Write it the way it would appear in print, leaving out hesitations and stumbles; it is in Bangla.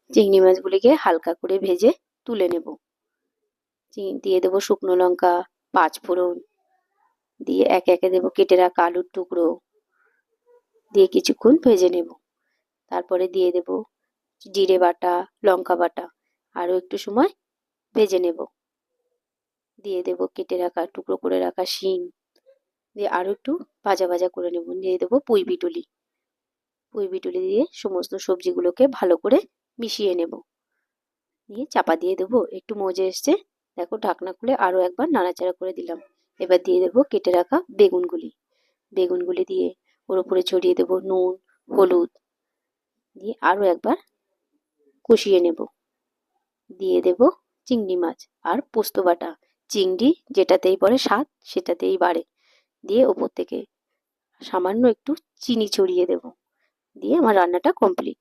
চিংড়ি মাছগুলিকে হালকা করে ভেজে তুলে নেব। দিয়ে দেবো শুকনো লঙ্কা, পাঁচফোড়ন, দিয়ে একে একে দেবো কেটে রাখা আলুর টুকরো, দিয়ে কিছুক্ষণ ভেজে নেব। তারপরে দিয়ে দেব জিরে বাটা, লঙ্কা বাটা, আরও একটু সময় ভেজে নেব। দিয়ে দেব কেটে রাখা টুকরো করে রাখা শিম, দিয়ে আরও একটু ভাজা ভাজা করে নেব। দিয়ে দেবো পুঁই বিটুলি, দিয়ে সমস্ত সবজিগুলোকে ভালো করে মিশিয়ে নেব। নিয়ে চাপা দিয়ে দেবো। একটু মজে এসছে, দেখো ঢাকনা খুলে আরও একবার নাড়াচাড়া করে দিলাম। এবার দিয়ে দেবো কেটে রাখা বেগুনগুলি দিয়ে ওর উপরে ছড়িয়ে দেবো নুন, হলুদ, দিয়ে আরও একবার কষিয়ে নেব। দিয়ে দেব চিংড়ি মাছ আর পোস্ত বাটা। চিংড়ি যেটাতেই পড়ে স্বাদ সেটাতেই বাড়ে। দিয়ে ওপর থেকে সামান্য একটু চিনি ছড়িয়ে দেব। দিয়ে আমার রান্নাটা কমপ্লিট।